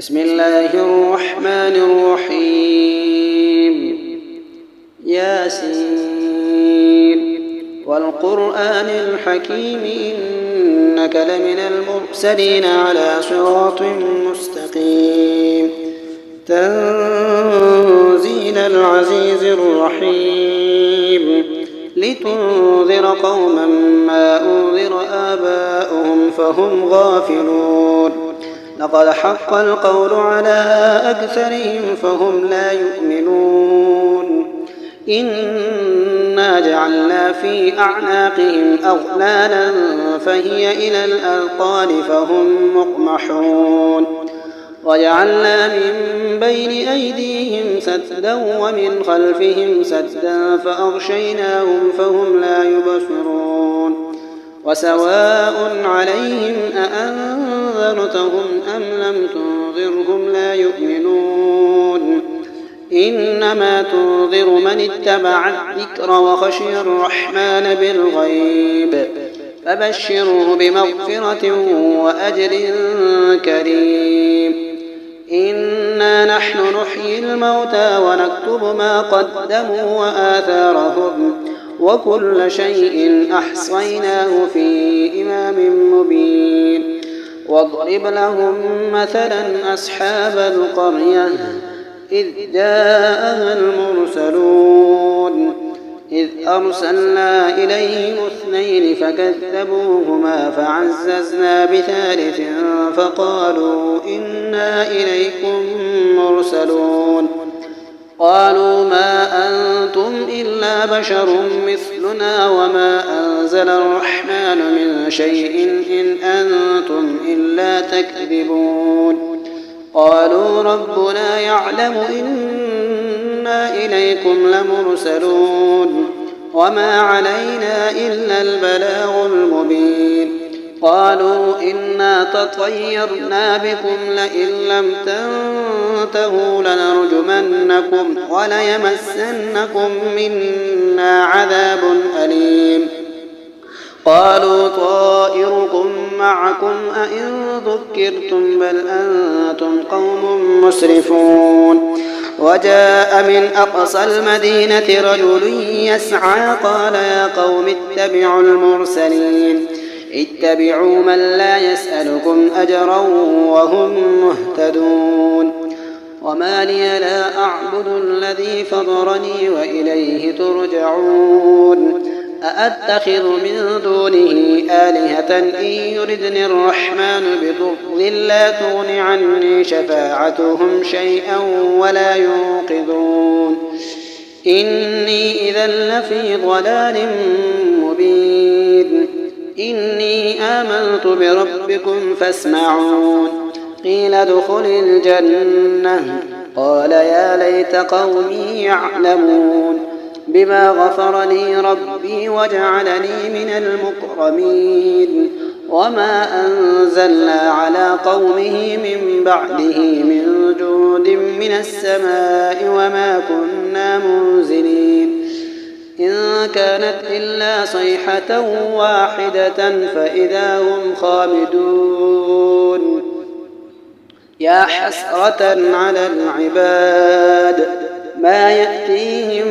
بسم الله الرحمن الرحيم. ياسين والقرآن الحكيم إنك لمن المرسلين على صراط مستقيم. تنزيل العزيز الرحيم. لتنذر قوما ما أنذر آباؤهم فهم غافلون. لقد حق القول على أكثرهم فهم لا يؤمنون. إنا جعلنا في أعناقهم أغلالا فهي إلى الأذقان فهم مقمحون. وجعلنا من بين أيديهم سدا ومن خلفهم سدا فأغشيناهم فهم لا يبصرون. وسواء عليهم أأنذرتهم أم لم تنذرهم لا يؤمنون. إنما تنذر من اتبع الذكر وخشي الرحمن بالغيب فبشره بمغفرة وأجر كريم. إنا نحن نحيي الموتى ونكتب ما قدموا وآثارهم وكل شيء أحصيناه في إمام مبين. واضرب لهم مثلا أصحاب القرية إذ جاءها المرسلون إذ أرسلنا إليهم 2 فكذبوهما فعززنا بثالث فقالوا إنا إليكم مرسلون. قالوا ما أنتم إلا بشر مثلنا وما أنزل الرحمن من شيء إن أنتم إلا تكذبون. قالوا ربنا يعلم إنا إليكم لمرسلون وما علينا إلا البلاغ المبين. قالوا إنا تطيرنا بكم لئن لم تنتهوا لنرجمنكم وليمسنكم منا عذاب أليم. قالوا طائركم معكم أئن ذكرتم بل أنتم قوم مسرفون. وجاء من أقصى المدينة رجل يسعى قال يا قوم اتبعوا المرسلين اتبعوا من لا يسألكم أجرا وهم مهتدون. وما لي لا أعبد الذي فطرني وإليه ترجعون. أأتخذ من دونه آلهة إن يردني الرحمن بضر لا تغن عني شفاعتهم شيئا ولا ينقذون. إني إذا لفي ضلال مبين. إني آمنت بربكم فاسمعون. قيل ادخل الجنة قال يا ليت قومي يعلمون بما غفر لي ربي وجعلني من المكرمين. وما أنزلنا على قومه من بعده من جود من السماء وما كنا منزلين. إن كانت إلا صيحة واحدة فإذا هم خامدون. يا حسرة على العباد ما يأتيهم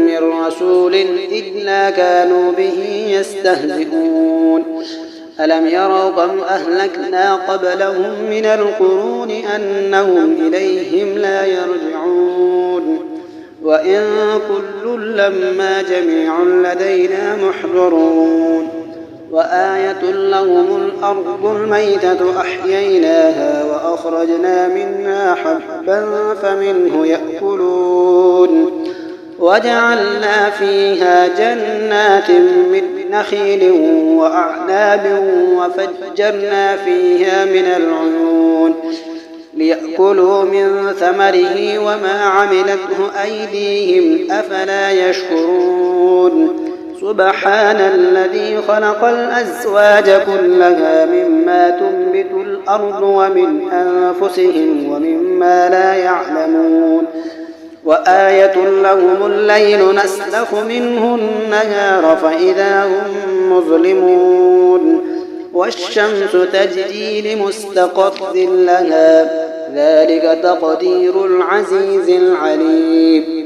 من رسول إلا كانوا به يستهزئون. ألم يروا كم أهلكنا قبلهم من القرون أنهم إليهم لا يرجعون. وإن كل لما جميع لدينا محضرون. وآية لهم الأرض الميتة أحييناها وأخرجنا منها حبا فمنه يأكلون. وجعلنا فيها جنات من نخيل وأعناب وفجرنا فيها من العيون ليأكلوا من ثمره وما عملته أيديهم أفلا يشكرون. سبحان الذي خلق الأزواج كلها مما تنبت الأرض ومن أنفسهم ومما لا يعلمون. وآية لهم الليل نسلخ منه النهار فإذا هم مظلمون. والشمس تجري لمستقر لها ذلك تقدير العزيز العليم.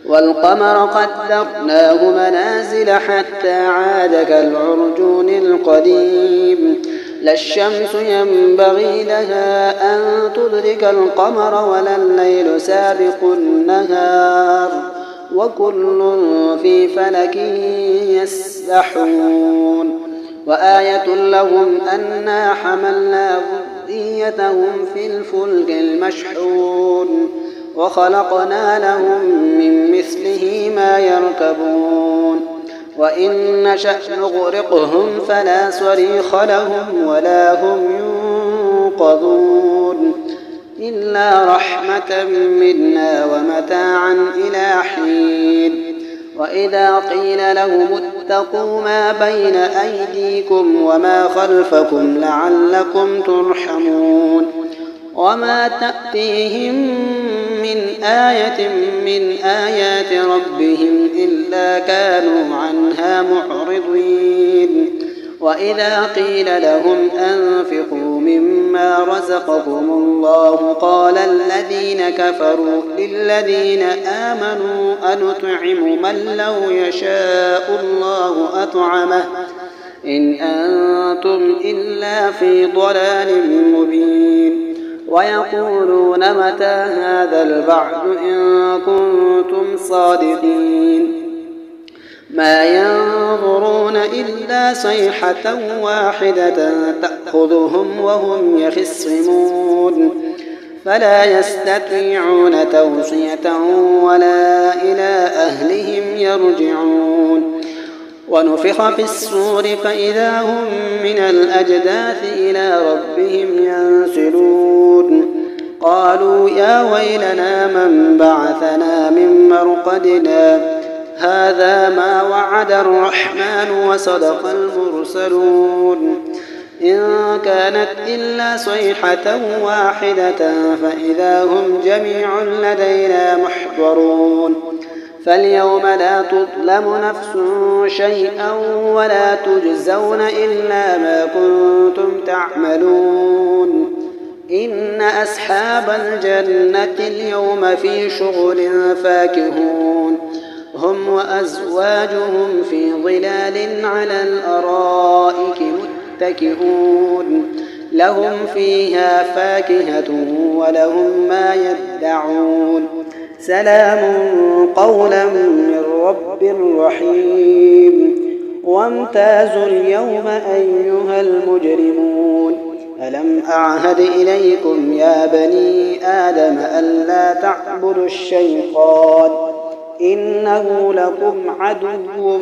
والقمر قدرناه منازل حتى عاد كالعرجون القديم. لا الشمس ينبغي لها أن تدرك القمر ولا الليل سابق النهار وكل في فلك يسبحون. وآية لهم أنا حملنا ذريتهم في الفلك المشحون وخلقنا لهم من مثله ما يركبون. وإن نشأ نغرقهم فلا صريخ لهم ولا هم ينقذون إلا رحمة منا ومتاعا إلى حين. وإذا قيل لهم اتقوا ما بين أيديكم وما خلفكم لعلكم ترحمون وما تأتيهم من آية من آيات ربهم إلا كانوا عنها معرضين. وإذا قيل لهم أنفقوا مما رزقكم الله قال الذين كفروا للذين آمنوا أنطعم من لو يشاء الله أطعمه إن أنتم إلا في ضلال مبين. ويقولون متى هذا البعث إن كنتم صادقين. ما ينظرون إلا صيحة واحدة تأخذهم وهم يخصمون فلا يستطيعون توصية ولا إلى أهلهم يرجعون. ونفخ في الصور فإذا هم من الأجداث إلى ربهم ينسلون. قالوا يا ويلنا من بعثنا من مرقدنا هذا ما وعد الرحمن وصدق المرسلون. إن كانت إلا صيحة واحدة فإذا هم جميع لدينا محضرون. فاليوم لا تظلم نفس شيئا ولا تجزون إلا ما كنتم تعملون. إن أصحاب الجنة اليوم في شغل فاكهون هم وأزواجهم في ظلال على الأرائك متكئون لهم فيها فاكهة ولهم ما يدعون سلام قولا من رب رحيم. وامتازوا اليوم أيها المجرمون ألم أعهد إليكم يا بني آدم ألا تعبدوا الشيطان إنه لكم عدو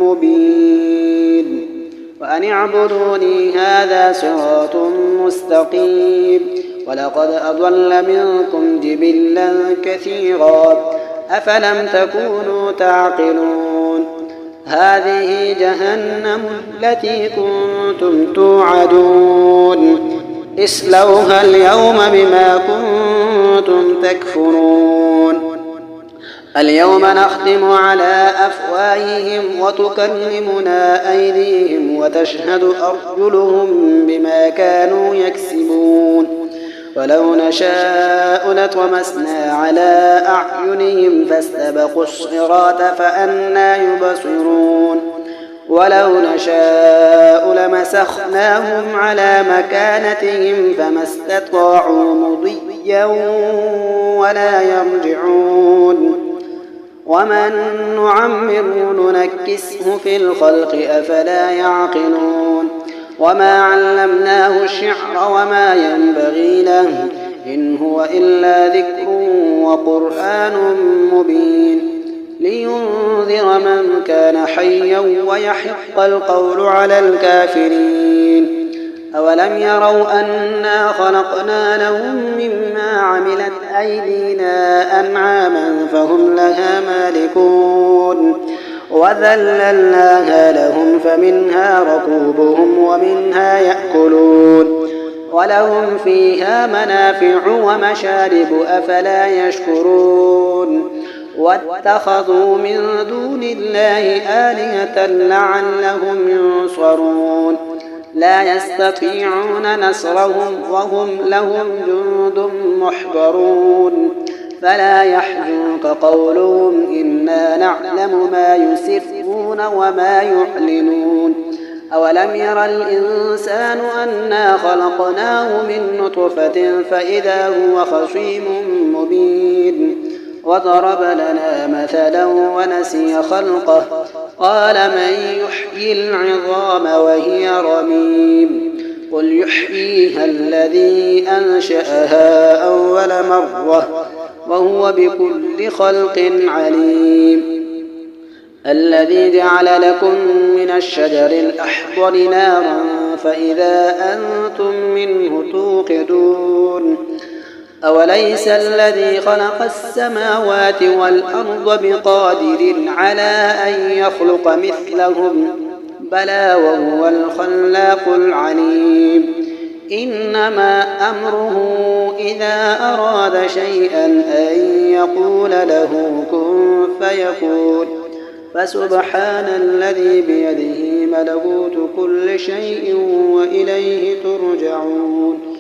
مبين. وأن اعبدوني هذا صراط مستقيم. ولقد أضل منكم جبلا كثيرا أفلم تكونوا تعقلون. هذه جهنم التي كنتم توعدون اصلوها اليوم بما كنتم تكفرون. اليوم نختم على أفواههم وتكلمنا أيديهم وتشهد أرجلهم بما كانوا يكسبون. ولو نشاء لطمسنا على أعينهم فاستبقوا الصراط فأنى يبصرون. ولو نشاء لمسخناهم على مكانتهم فما استطاعوا مضيا ولا يرجعون. ومن نعمره ننكسه في الخلق أفلا يعقلون. وما علمناه الشعر وما ينبغي له إن هو إلا ذكر وقرآن مبين لينذر من كان حيا ويحق القول على الكافرين. أولم يروا أنا خلقنا لهم مما عملت أيدينا أنعاما فهم لها مالكون وذللناها لهم فمنها ركوبهم ومنها يأكلون ولهم فيها منافع ومشارب أفلا يشكرون. واتخذوا من دون الله آلهة لعلهم ينصرون. لا يستطيعون نصرهم وهم لهم جند محضرون فلا يحزنك قولهم إنا نعلم ما يسرون وما يعلنون أولم ير الإنسان أنا خلقناه من نطفة فإذا هو خصيم مبين وضرب لنا مثلا ونسي خلقه قال من يحيي العظام وهي رميم قل يحييها الذي أنشأها أول مرة وهو بكل خلق عليم الذي جعل لكم من الشجر الأخضر نارا فإذا أنتم منه توقدون أوليس الذي خلق السماوات والأرض بقادر على أن يخلق مثلهم بلى وهو الخلاق العليم إنما أمره إذا أراد شيئا أن يقول له كن فيكون فسبحان الذي بيده ملكوت كل شيء وإليه ترجعون